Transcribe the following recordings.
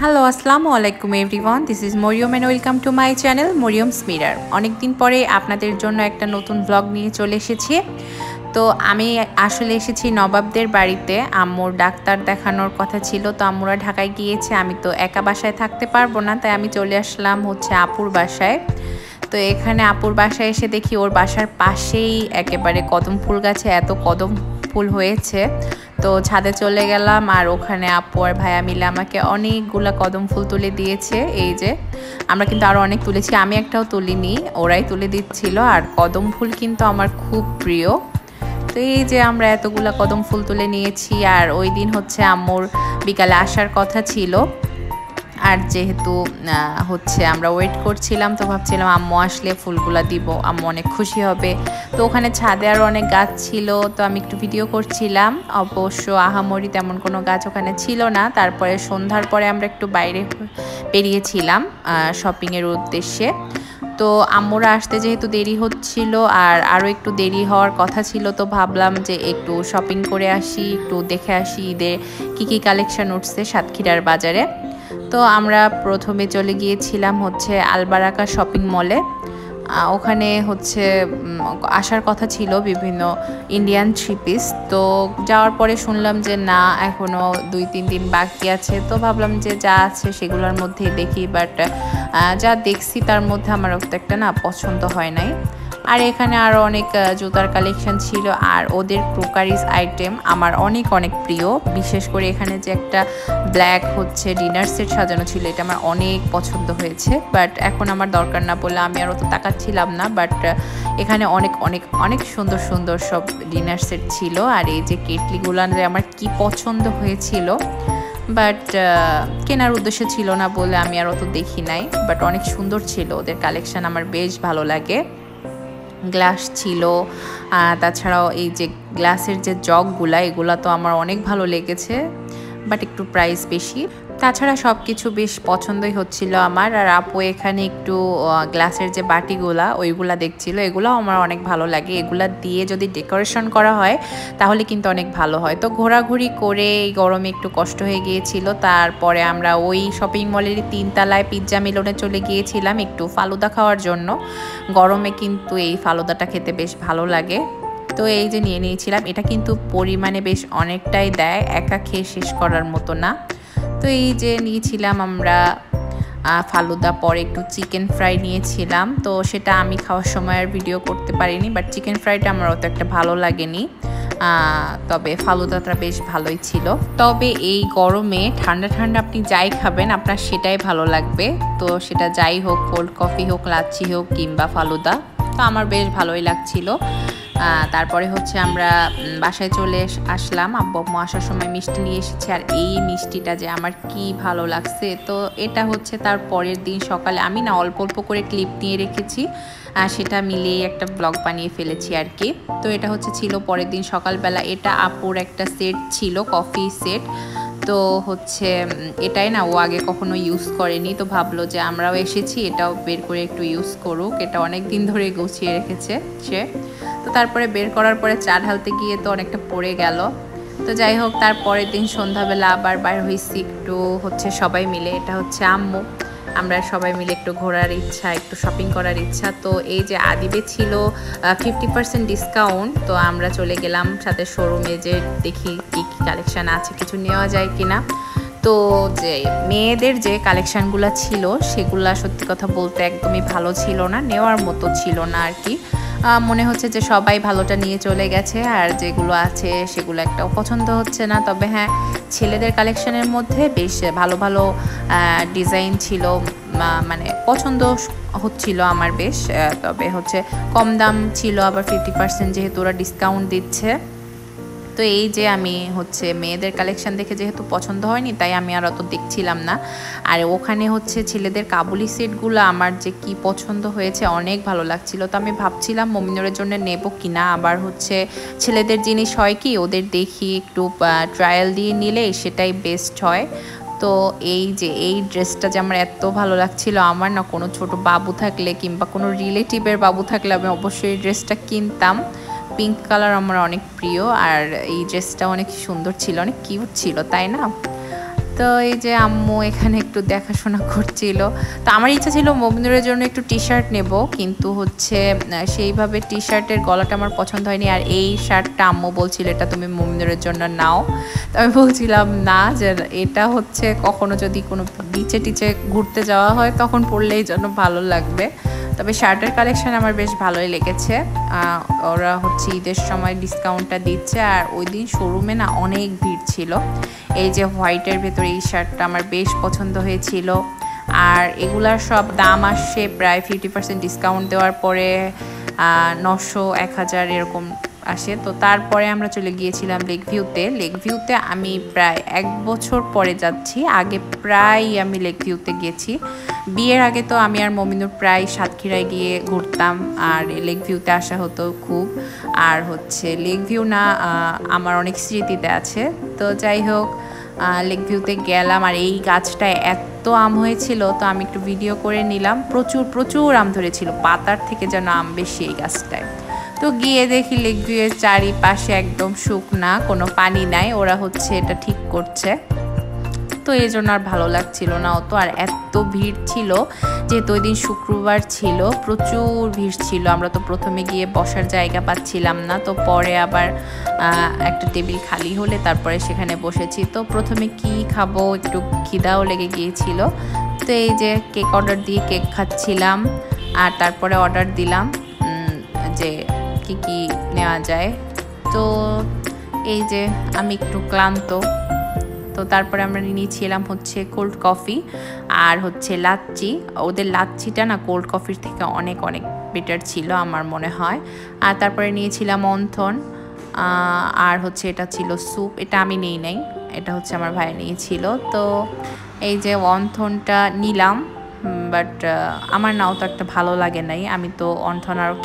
Hello আসসালামু আলাইকুম everyone, this is Mariyam and welcome to my channel Mariyam's Mirror. অনেকদিন পরে আপনাদের জন্য একটা নতুন ব্লগ নিয়ে চলে এসেছি। তো আমি আসলে এসেছি নবাবদের বাড়িতে। আম্মুর ডাক্তার দেখানোর কথা ছিল, তো আম্মুরা ঢাকায় গিয়েছে। আমি তো একা বাসায় থাকতে পারবো না, তাই আমি চলে আসলাম আপুর বাসায়। তো এখানে আপুর বাসায় এসে দেখি ওর বাসার পাশেই একেবারে কদম ফুল গাছে এত কদম ফুল হয়েছে। তো ছাদে চলে গেলাম, আর ওখানে আপু আর ভাইয়া মিলে আমাকে অনেকগুলা কদম ফুল তুলে দিয়েছে। এই যে আমরা কিন্তু আরও অনেক তুলেছি, আমি একটাও তুলিনি, ওরাই তুলে দিচ্ছিল। আর কদম ফুল কিন্তু আমার খুব প্রিয়। তো এই যে আমরা এতগুলা কদম ফুল তুলে নিয়েছি। আর ওই দিন আম্মুর বিকালে আসার কথা ছিল, আর যেহেতু আমরা ওয়েট করছিলাম, তো ভাবছিলাম আম্মু আসলে ফুলগুলা দিব, আম্মু অনেক খুশি হবে। তো ওখানে ছাদে আরও অনেক গাছ ছিল, তো আমি একটু ভিডিও করছিলাম। অবশ্য আহামরি তেমন কোনো গাছ ওখানে ছিল না। তারপরে সন্ধ্যার পরে আমরা একটু বাইরে বেরিয়েছিলাম শপিংয়ের উদ্দেশ্যে। তো আম্মুরা আসতে যেহেতু দেরি হচ্ছিল, আর আরও একটু দেরি হওয়ার কথা ছিল, তো ভাবলাম যে একটু শপিং করে আসি, একটু দেখে আসি ঈদের কী কালেকশন উঠছে সাতক্ষীরার বাজারে। তো আমরা প্রথমে চলে গিয়েছিলাম আলবারাকা শপিং মলে। ওখানে আসার কথা ছিল বিভিন্ন ইন্ডিয়ান থ্রি পিস। তো যাওয়ার পরে শুনলাম যে না, এখনও 2-3 দিন বাকি আছে। তো ভাবলাম যে যা আছে সেগুলোর মধ্যেই দেখি, বাট যা দেখছি তার মধ্যে আমার একটা না পছন্দ হয় নাই। আর এখানে আরও অনেক জুতার কালেকশন ছিল, আর ওদের ক্রোকারিজ আইটেম আমার অনেক প্রিয়। বিশেষ করে এখানে যে একটা ব্ল্যাক ডিনার সেট সাজানো ছিল, এটা আমার অনেক পছন্দ হয়েছে। বাট এখন আমার দরকার না বলে আমি আর অত তাকাচ্ছিলাম না। বাট এখানে অনেক সুন্দর সুন্দর সব ডিনার সেট ছিল। আর এই যে কেটলিগুলানরে আমার কি পছন্দ হয়েছিল, বাট কেনার উদ্দেশ্য ছিল না বলে আমি আর অত দেখি নাই। বাট অনেক সুন্দর ছিল ওদের কালেকশন, আমার বেশ ভালো লাগে। গ্লাস ছিল, তাছাড়াও এই যে গ্লাসের যে জগগুলা, এগুলা তো আমার অনেক ভালো লেগেছে, বাট একটু প্রাইস বেশি। তাছাড়া সব কিছু বেশ পছন্দই হচ্ছিল আমার। আর আপু এখানে একটু গ্লাসের যে বাটিগুলা ওইগুলা দেখছিল, এগুলো আমার অনেক ভালো লাগে। এগুলা দিয়ে যদি ডেকোরেশন করা হয় তাহলে কিন্তু অনেক ভালো হয়। তো ঘোরাঘুরি করে এই গরমে একটু কষ্ট হয়ে গিয়েছিল। তারপরে আমরা ওই শপিং মলেরই 3 তলায় পিৎজা মিলনে চলে গিয়েছিলাম একটু ফালুদা খাওয়ার জন্য। গরমে কিন্তু এই ফালুদাটা খেতে বেশ ভালো লাগে। তো এই যে নিয়ে নিয়েছিলাম, এটা কিন্তু পরিমাণে বেশ অনেকটাই দেয়, একা খেয়ে শেষ করার মতো না। তো এই যে নিয়েছিলাম আমরা ফালুদা, পরে একটু চিকেন ফ্রাই নিয়েছিলাম। তো সেটা আমি খাওয়ার সময় আর ভিডিও করতে পারিনি, বাট চিকেন ফ্রাইটা আমার অত একটা ভালো লাগেনি। তবে ফালুদাটা বেশ ভালোই ছিল। তবে এই গরমে ঠান্ডা ঠান্ডা আপনি যাই খাবেন আপনার সেটাই ভালো লাগবে। তো সেটা যাই হোক, কোল্ড কফি হোক, লাচ্ছি হোক, কিংবা ফালুদা, তো আমার বেশ ভালোই লাগছিল। তারপরে আমরা বাসায় চলে আসলাম। আব্বু আসার সময় মিষ্টি নিয়ে এসেছে, আর এই মিষ্টিটা যে আমার কি ভালো লাগছে। তো এটা তার পরের দিন সকালে আমি না অল্প অল্প করে ক্লিপ নিয়ে রেখেছি, সেটা মিলিয়ে একটা ব্লগ বানিয়ে ফেলেছি আর কি। তো এটা ছিল পরের দিন সকালবেলা। এটা আপুর একটা সেট ছিল, কফি সেট। তো এটাই না ও আগে কখনো ইউজ করেনি, তো ভাবলো যে আমরাও এসেছি, এটাও বের করে একটু ইউজ করুক। এটা অনেক দিন ধরে গুছিয়ে রেখেছে সে। তো তারপরে বের করার পরে চা ঢালতে গিয়ে তো অনেকটা পড়ে গেল। তো যাই হোক, তারপরের দিন সন্ধ্যাবেলা আবার বাইর হয়েছি একটু সবাই মিলে। এটা আম্মু, আমরা সবাই মিলে একটু ঘোরার ইচ্ছা, একটু শপিং করার ইচ্ছা। তো এই যে আদিবে ছিল 50% ডিসকাউন্ট, তো আমরা চলে গেলাম সাথে শোরুমে, যে দেখি কী কালেকশান আছে, কিছু নেওয়া যায় কিনা। তো যে মেয়েদের যে কালেকশানগুলো ছিল সেগুলা সত্যি কথা বলতে একদমই ভালো ছিল না, নেওয়ার মতো ছিল না আর কি। মনে হচ্ছে যে সবাই ভালোটা নিয়ে চলে গেছে, আর যেগুলো আছে সেগুলো একটাও পছন্দ হচ্ছে না। তবে হ্যাঁ, ছেলেদের কালেকশনের মধ্যে বেশ ভালো ভালো ডিজাইন ছিল, মানে পছন্দ হচ্ছিল আমার বেশ। তবে কম দাম ছিল, আবার 50% যেহেতু ওরা ডিসকাউন্ট দিচ্ছে। তো এই যে আমি মেয়েদের কালেকশন দেখে যেহেতু পছন্দ হয়নি, তাই আমি আর অত দেখছিলাম না। আর ওখানে ছেলেদের কাবুলি সেটগুলো আমার যে কি পছন্দ হয়েছে, অনেক ভালো লাগছিল। তো আমি ভাবছিলাম মমিনুরের জন্য নেব কিনা। আবার ছেলেদের জিনিস হয় কি, ওদের দেখি একটু ট্রায়াল দিয়ে নিলে সেটাই বেস্ট হয়। তো এই যে এই ড্রেসটা যে আমার এত ভালো লাগছিল, আমার না কোনো ছোট বাবু থাকলে কিংবা কোনো রিলেটিভের বাবু থাকলে আমি অবশ্যই এই ড্রেসটা কিনতাম। পিঙ্ক কালার আমার অনেক প্রিয়, আর এই ড্রেসটা অনেক সুন্দর ছিল, অনেক কিউট ছিল, তাই না? তো এই যে আম্মু এখানে একটু দেখাশোনা করছিল। তো আমার ইচ্ছা ছিল মমিনুরের জন্য একটু টি শার্ট নেব, কিন্তু হচ্ছে সেইভাবে টি শার্টের গলাটা আমার পছন্দ হয়নি। আর এই শার্টটা আম্মু বলছিল এটা তুমি মমিনুরের জন্য নাও। তো আমি বলছিলাম না, যে এটা হচ্ছে কখনো যদি কোনো বিচে টিচে ঘুরতে যাওয়া হয় তখন পরলেই জন্য ভালো লাগবে। তবে শার্টের কালেকশন আমার বেশ ভালোই লেগেছে। ওরা হচ্ছে ঈদের সময় ডিসকাউন্টটা দিচ্ছে, আর ওই দিন শোরুমে না অনেক ভিড় ছিল। এই যে হোয়াইটের ভেতরে এই শার্টটা আমার বেশ পছন্দ হয়েছিল। আর এগুলার সব দাম আসছে প্রায় 50% ডিসকাউন্ট দেওয়ার পরে 900, 1000 এরকম আসে। তো তারপরে আমরা চলে গিয়েছিলাম লেক ভিউতে আমি প্রায় 1 বছর পরে যাচ্ছি। আগে প্রায় আমি লেক ভিউতে গেছি। বিয়ের আগে তো আমি আর মমিনুর প্রায় সাতক্ষীরায় গিয়ে ঘুরতাম, আর লেক ভিউতে আসা হতো খুব। আর হচ্ছে লেক ভিউ না আমার অনেক স্মৃতিতে আছে। তো যাই হোক, লেক ভিউতে গেলাম, আর এই গাছটায় এত আম হয়েছিল, তো আমি একটু ভিডিও করে নিলাম। প্রচুর আম ধরেছিল, পাতার থেকে যেন আম বেশি এই গাছটায়। তো গিয়ে দেখি লেক ভিউয়ের চারিপাশে একদম শুকনা, কোনো পানি নাই। ওরা হচ্ছে এটা ঠিক করছে, তো এই জন্য আর ভালো লাগছিল না অত। আর এত ভিড় ছিল, যেহেতু ওই দিন শুক্রবার ছিল, প্রচুর ভিড় ছিল। আমরা তো প্রথমে গিয়ে বসার জায়গা পাচ্ছিলাম না, তো পরে আবার একটা টেবিল খালি হলে তারপরে সেখানে বসেছি। তো প্রথমে কি খাবো, একটু খিদাও লেগে গিয়েছিল। তো এই যে কেক অর্ডার দিয়ে কেক খাচ্ছিলাম, আর তারপরে অর্ডার দিলাম যে কি নেওয়া যায়। তো এই যে আমি একটু ক্লান্ত, তো তারপরে আমরা নিয়েছিলাম হচ্ছে কোল্ড কফি আর হচ্ছে লাচ্ছি। ওদের লাচ্ছিটা না কোল্ড কফির থেকে অনেক বেটার ছিল আমার মনে হয়। আর তারপরে নিয়েছিলাম অন্থন, আর হচ্ছে এটা ছিল স্যুপ। এটা আমি নেই নাই, এটা হচ্ছে আমার ভাই নিয়েছিল। তো এই যে অন্থনটা নিলাম, বাট আমার নাও তো একটা ভালো লাগে নাই। আমি তো অন্থন আরও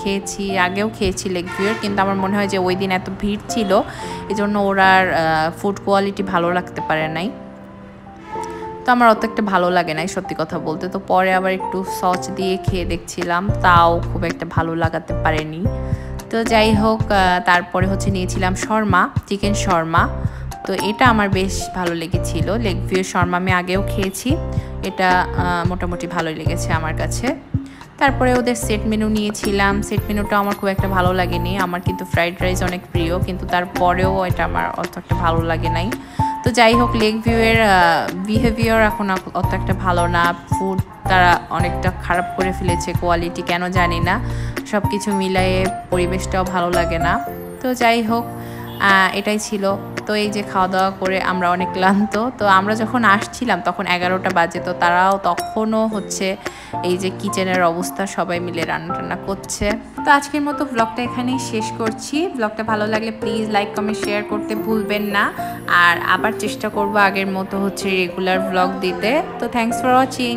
আগেও খেয়েছি লেক ভিউয়ের, কিন্তু আমার মনে হয় যে ওই দিন এত ভিড় ছিল, এই জন্য ওরার ফুড কোয়ালিটি ভালো লাগতে পারে নাই। তো আমার অত একটা ভালো লাগে নাই সত্যি কথা বলতে। তো পরে আবার একটু সস দিয়ে খেয়ে দেখছিলাম, তাও খুব একটা ভালো লাগাতে পারেনি। তো যাই হোক, তারপরে হচ্ছে নিয়েছিলাম শর্মা, চিকেন শর্মা। তো এটা আমার বেশ ভালো লেগেছিল। লেক ভিউয়ের শর্মা আমি আগেও খেয়েছি, এটা মোটামুটি ভালোই লেগেছে আমার কাছে। তারপরে ওদের সেট মেনু নিয়েছিলাম। সেট মেনুটা আমার খুব একটা ভালো লাগেনি। আমার কিন্তু ফ্রাইড রাইস অনেক প্রিয়, কিন্তু তারপরেও এটা আমার অত একটা ভালো লাগে নাই। তো যাই হোক, লেক ভিউয়ের বিহেভিয়ার এখন অত একটা ভালো না। ফুড তারা অনেকটা খারাপ করে ফেলেছে, কোয়ালিটি কেন জানি না। সব কিছু মিলিয়ে পরিবেশটাও ভালো লাগে না। তো যাই হোক, এটাই ছিল। তো এই যে খাওয়া দাওয়া করে আমরা অনেক ক্লান্ত। তো আমরা যখন আসছিলাম তখন 11টা বাজে, তো তারাও তখনও হচ্ছে এই যে কিচেনের অবস্থা, সবাই মিলে রান্না করছে। তো আজকের মতো ব্লগটা এখানেই শেষ করছি। ব্লগটা ভালো লাগলে প্লিজ লাইক কমেন্ট শেয়ার করতে ভুলবেন না। আর আবার চেষ্টা করব আগের মতো হচ্ছে রেগুলার ব্লগ দিতে। তো থ্যাংকস ফর ওয়াচিং।